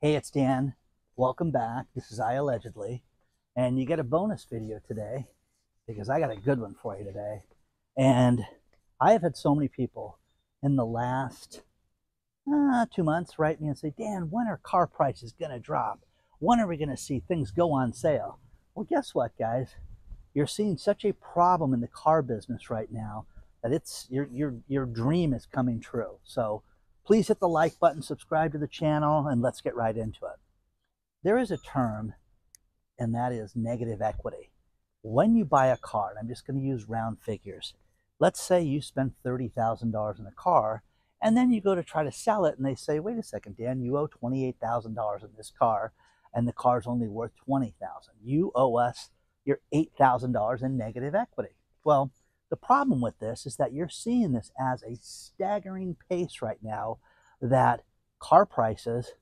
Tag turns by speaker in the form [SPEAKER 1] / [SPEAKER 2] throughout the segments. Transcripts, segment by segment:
[SPEAKER 1] Hey, it's Dan. Welcome back. This is iAllegedly. And you get a bonus video today because I got a good one for you today. And I have had so many people in the last 2 months write me and say, Dan, when are car prices going to drop? When are we going to see things go on sale? Well, guess what, guys? You're seeing such a problem in the car business right now that it's your dream is coming true. So please hit the like button, subscribe to the channel, and let's get right into it. There is a term, and that is negative equity. When you buy a car, and I'm just going to use round figures, let's say you spend $30,000 in a car, and then you go to try to sell it, and they say, wait a second, Dan, you owe $28,000 in this car, and the car's only worth $20,000. You owe us your $8,000 in negative equity. Well, the problem with this is that you're seeing this as a staggering pace right now, that car prices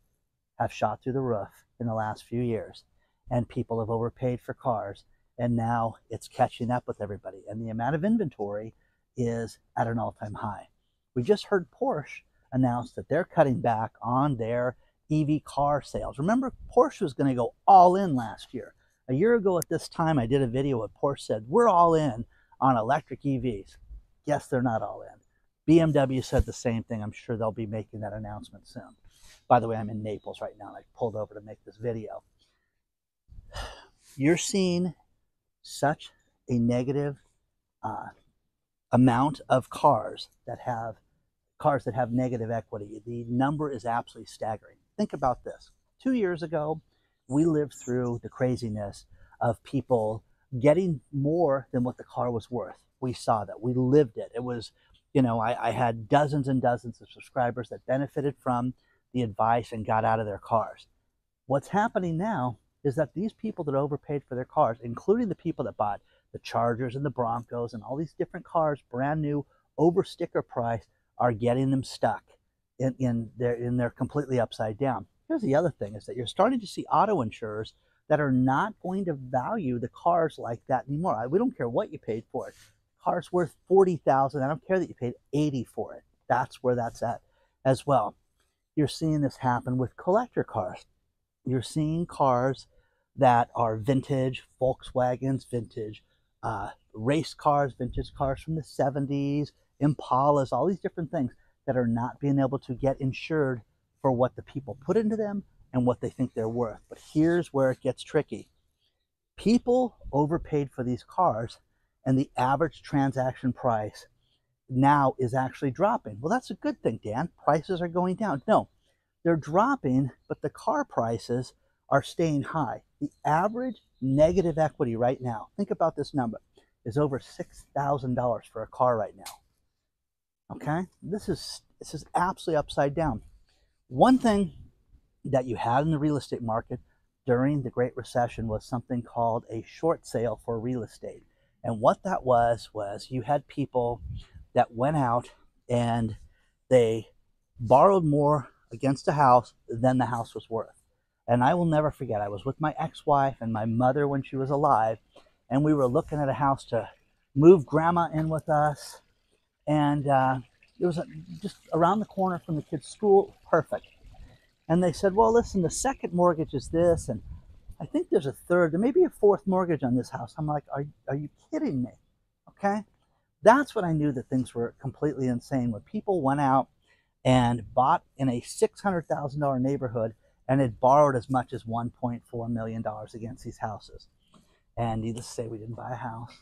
[SPEAKER 1] have shot through the roof in the last few years, and people have overpaid for cars, and now it's catching up with everybody, and the amount of inventory is at an all-time high. We just heard Porsche announce that they're cutting back on their EV car sales. Remember, Porsche was going to go all in last year. A year ago at this time, I did a video where Porsche said, we're all in on electric EVs. Guess they're not all in. BMW said the same thing. I'm sure they'll be making that announcement soon. By the way, I'm in Naples right now, and I pulled over to make this video. You're seeing such a negative amount of cars that have negative equity. The number is absolutely staggering. Think about this. 2 years ago, we lived through the craziness of people getting more than what the car was worth. We saw that. We lived it. It was, I had dozens and dozens of subscribers that benefited from the advice and got out of their cars. What's happening now is that these people that overpaid for their cars, including the people that bought the Chargers and the Broncos and all these different cars, brand new, over sticker price, are getting them stuck in their completely upside down. Here's the other thing, is that you're starting to see auto insurers that are not going to value the cars like that anymore. We don't care what you paid for it. Car's worth $40,000. I don't care that you paid $80 for it. That's where that's at as well. You're seeing this happen with collector cars. You're seeing cars that are vintage, Volkswagens, vintage race cars, vintage cars from the 70s, Impalas, all these different things that are not being able to get insured for what the people put into them and what they think they're worth. But here's where it gets tricky. People overpaid for these cars, and the average transaction price now is actually dropping. Well, that's a good thing, Dan. Prices are going down. No, they're dropping, but the car prices are staying high. The average negative equity right now, think about this number, is over $6,000 for a car right now. Okay? This is absolutely upside down. One thing that you had in the real estate market during the Great Recession was something called a short sale for real estate. And what that was you had people that went out and they borrowed more against a house than the house was worth. And I will never forget, I was with my ex-wife and my mother when she was alive, and we were looking at a house to move grandma in with us. And it was just around the corner from the kids' school, perfect. And they said, well, listen, the second mortgage is this, and I think there's a third, there may be a fourth mortgage on this house. I'm like, are you kidding me? Okay? That's when I knew that things were completely insane, when people went out and bought in a $600,000 neighborhood and had borrowed as much as $1.4 million against these houses. And needless to say, we didn't buy a house.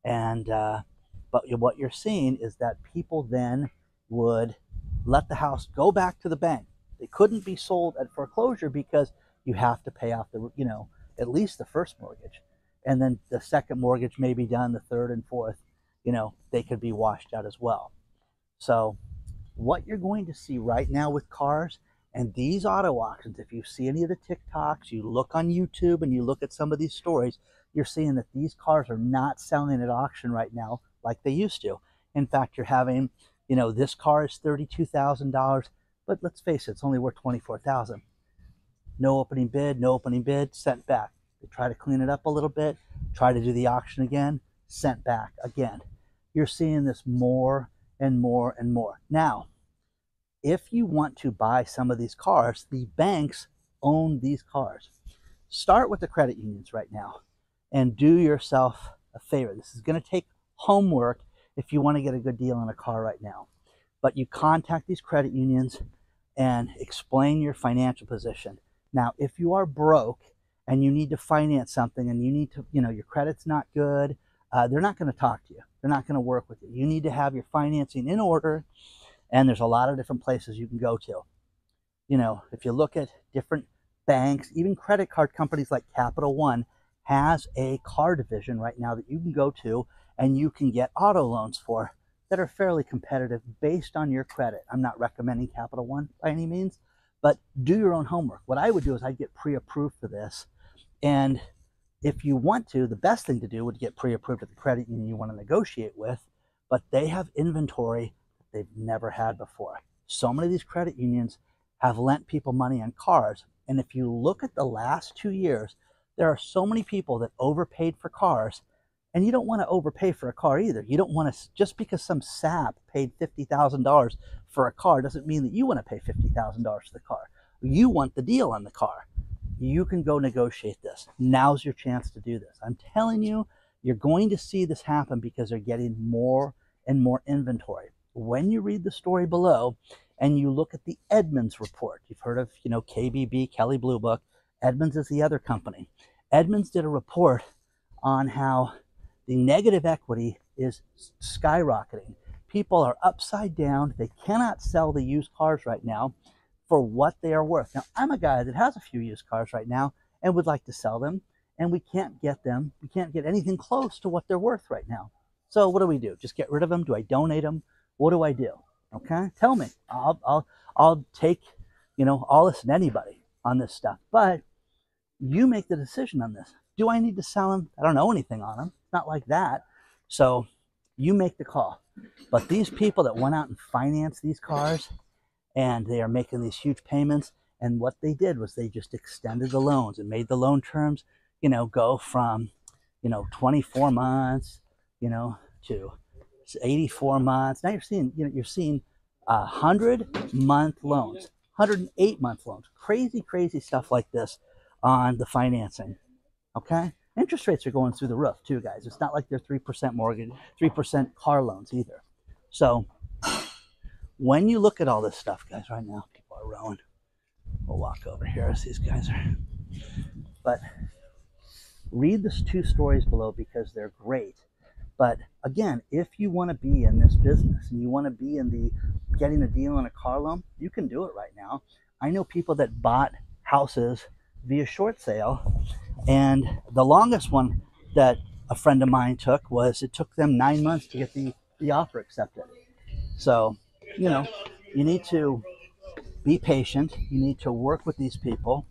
[SPEAKER 1] And but what you're seeing is that people then would let the house go back to the bank. They couldn't be sold at foreclosure because you have to pay off the, at least the first mortgage. And then the second mortgage may be done, the third and fourth, they could be washed out as well. So what you're going to see right now with cars and these auto auctions, if you see any of the TikToks, you look on YouTube and you look at some of these stories, you're seeing that these cars are not selling at auction right now like they used to. In fact, you're having, this car is $32,000, but let's face it, it's only worth $24,000. No opening bid, sent back. They try to clean it up a little bit, try to do the auction again, sent back again. You're seeing this more and more and more. Now, if you want to buy some of these cars, the banks own these cars. Start with the credit unions right now and do yourself a favor. This is going to take homework if you want to get a good deal on a car right now. But you contact these credit unions and explain your financial position. Now, if you are broke and you need to finance something and you need to, your credit's not good, they're not going to talk to you. They're not going to work with you. You need to have your financing in order, and there's a lot of different places you can go to. If you look at different banks, even credit card companies like Capital One has a car division right now that you can go to and you can get auto loans for that are fairly competitive based on your credit. I'm not recommending Capital One by any means, but do your own homework. What I would do is I'd get pre-approved for this. And if you want to, the best thing to do would get pre-approved at the credit union you want to negotiate with, but they have inventory that they've never had before. So many of these credit unions have lent people money on cars. And if you look at the last 2 years, there are so many people that overpaid for cars, and you don't want to overpay for a car either. You don't want to, just because some sap paid $50,000 for a car doesn't mean that you want to pay $50,000 for the car. You want the deal on the car. You can go negotiate this. Now's your chance to do this. I'm telling you, you're going to see this happen because they're getting more and more inventory. When you read the story below and you look at the Edmunds report, you've heard of, KBB, Kelley Blue Book. Edmunds is the other company. Edmunds did a report on how the negative equity is skyrocketing. People are upside down. They cannot sell the used cars right now for what they are worth. Now, I'm a guy that has a few used cars right now and would like to sell them, and we can't get them. We can't get anything close to what they're worth right now. So what do we do? Just get rid of them? Do I donate them? What do I do? Okay, tell me. I'll take, I'll listen to anybody on this stuff, but you make the decision on this. Do I need to sell them? I don't know anything on them. It's not like that. So you make the call. But these people that went out and financed these cars, and they are making these huge payments, and what they did was they just extended the loans and made the loan terms, go from, 24 months, to 84 months. Now you're seeing 100-month loans, 108-month loans, crazy stuff like this on the financing. Okay, interest rates are going through the roof too, guys. It's not like they're 3% mortgage, 3% car loans either. So when you look at all this stuff, guys, right now people are rowing. We'll walk over here as these guys are. But read the 2 stories below because they're great. But again, if you want to be in this business and you want to be in the getting a deal on a car loan, you can do it right now. I know people that bought houses via short sale, and the longest one that a friend of mine took was it took them 9 months to get the offer accepted. So, you need to be patient. You need to work with these people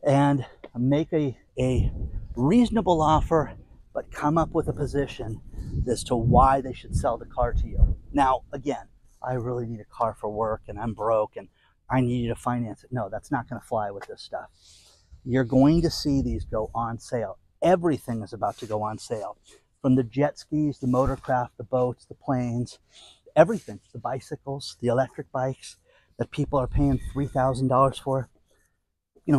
[SPEAKER 1] and make a reasonable offer, but come up with a position as to why they should sell the car to you. Now, again, I really need a car for work and I'm broke and I need you to finance it. No, that's not going to fly with this stuff. You're going to see these go on sale. Everything is about to go on sale. From the jet skis, the motorcraft, the boats, the planes, everything. The bicycles, the electric bikes that people are paying $3,000 for.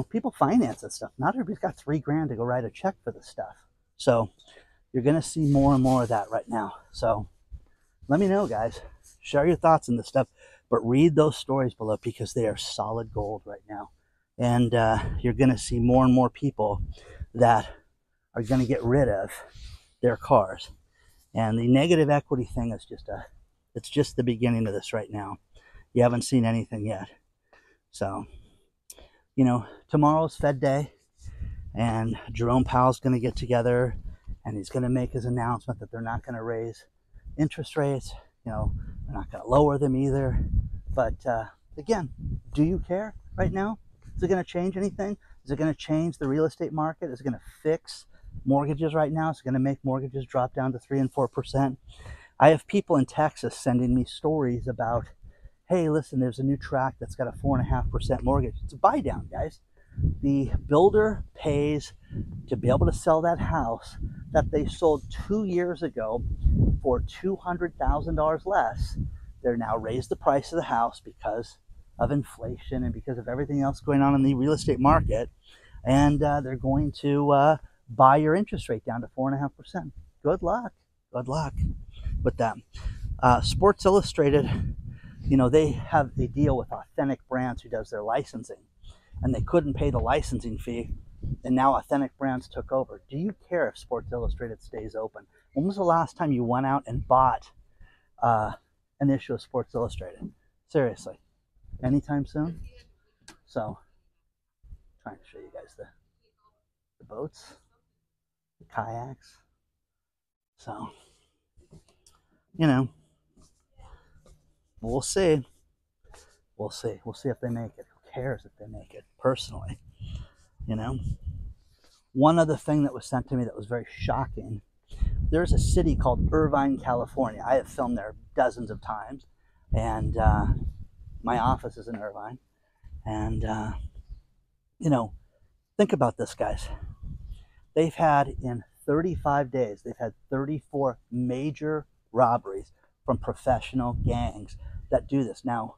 [SPEAKER 1] People finance this stuff. Not everybody's got $3,000 to go write a check for this stuff. So you're going to see more and more of that right now. So let me know, guys. Share your thoughts on this stuff. But read those stories below because they are solid gold right now. And you're going to see more and more people that are going to get rid of their cars. And the negative equity thing is it's just the beginning of this right now. You haven't seen anything yet. So, tomorrow's Fed Day, and Jerome Powell's going to get together, and he's going to make his announcement that they're not going to raise interest rates. They're not going to lower them either. But again, do you care right now? Is it going to change anything? Is it going to change the real estate market? Is it going to fix mortgages right now? Is it going to make mortgages drop down to 3 and 4%? I have people in Texas sending me stories about, hey, listen, there's a new tract that's got a 4.5% mortgage. It's a buy down, guys. The builder pays to be able to sell that house that they sold 2 years ago for $200,000 less. They're now raised the price of the house because of inflation and because of everything else going on in the real estate market. And they're going to buy your interest rate down to 4.5%. Good luck. Good luck with that. Sports Illustrated, they have a deal with Authentic Brands who does their licensing, and they couldn't pay the licensing fee, and now Authentic Brands took over. Do you care if Sports Illustrated stays open? When was the last time you went out and bought an issue of Sports Illustrated? Seriously, anytime soon? So, trying to show you guys the boats, the kayaks. So, we'll see. We'll see. We'll see if they make it. Who cares if they make it, personally? One other thing that was sent to me that was very shocking. There's a city called Irvine, California. I have filmed there dozens of times. And my office is in Irvine. And, think about this, guys. They've had, in 35 days, they've had 34 major robberies from professional gangs that do this. Now,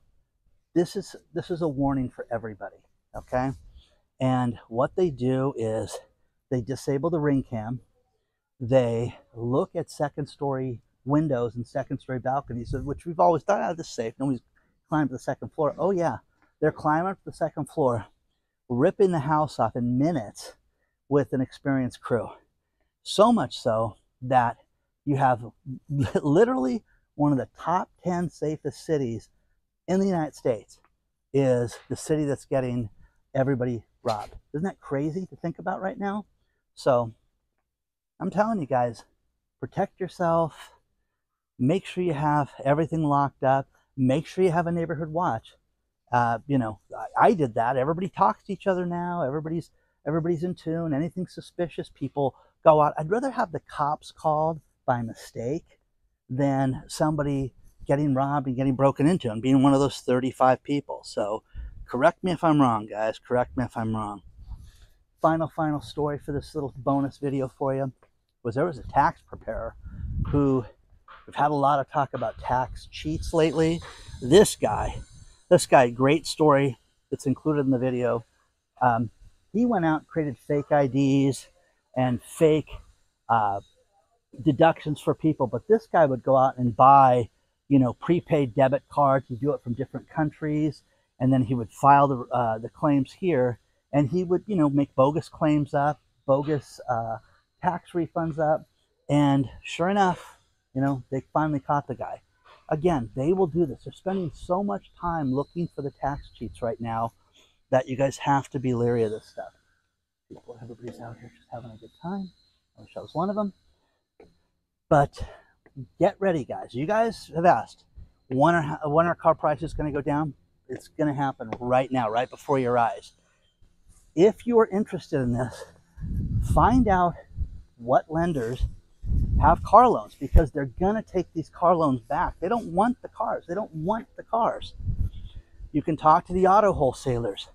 [SPEAKER 1] this is a warning for everybody, okay? And what they do is they disable the ring cam. They look at second-story windows and second-story balconies, which we've always thought, this is safe. Nobody's climbed to the second floor. Oh, yeah. They're climbing up to the second floor, ripping the house off in minutes with an experienced crew. So much so that you have literally one of the top 10 safest cities in the United States is the city that's getting everybody robbed. Isn't that crazy to think about right now? So I'm telling you guys, protect yourself. Make sure you have everything locked up. Make sure you have a neighborhood watch. I did that. Everybody talks to each other now. Everybody's in tune. Anything suspicious, people go out. I'd rather have the cops called by mistake than somebody getting robbed and getting broken into and being one of those 35 people. So correct me if I'm wrong, guys. Correct me if I'm wrong. Final story for this little bonus video for you was there was a tax preparer who, we've had a lot of talk about tax cheats lately. This guy, great story that's included in the video. He went out and created fake IDs and fake deductions for people. But this guy would go out and buy, prepaid debit cards. He'd do it from different countries. And then he would file the claims here. And he would, make bogus claims up, bogus tax refunds up. And sure enough, they finally caught the guy. Again, they will do this. They're spending so much time looking for the tax cheats right now that you guys have to be leery of this stuff. Everybody's out here just having a good time. I wish I was one of them. But get ready, guys. You guys have asked, when are car prices going to go down? It's going to happen right now, right before your eyes. If you are interested in this, find out what lenders have car loans, because they're going to take these car loans back. They don't want the cars. They don't want the cars. You can talk to the auto wholesalers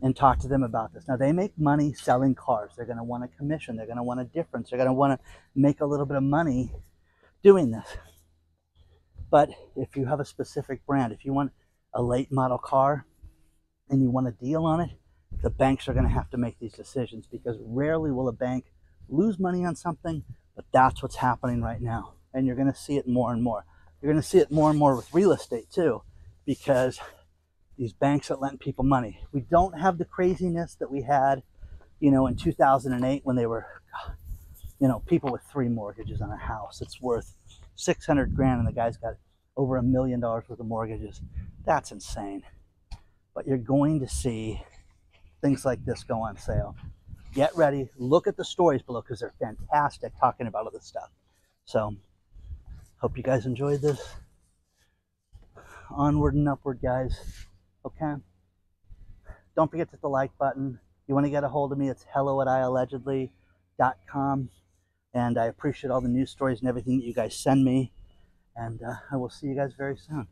[SPEAKER 1] and talk to them about this. Now, they make money selling cars. They're going to want a commission. They're going to want a difference. They're going to want to make a little bit of money doing this. But if you have a specific brand, if you want a late model car and you want a deal on it, the banks are going to have to make these decisions, because rarely will a bank lose money on something, but that's what's happening right now. And you're going to see it more and more. You're going to see it more and more with real estate too, because these banks that lend people money. We don't have the craziness that we had, in 2008 when they were, people with 3 mortgages on a house. It's worth $600,000 and the guy's got over $1 million worth of mortgages. That's insane. But you're going to see things like this go on sale. Get ready. Look at the stories below, because they're fantastic talking about all this stuff. So, hope you guys enjoyed this. Onward and upward, guys. Okay? Don't forget to hit the like button. You want to get a hold of me, it's hello@iAllegedly.com. And I appreciate all the news stories and everything that you guys send me. And I will see you guys very soon.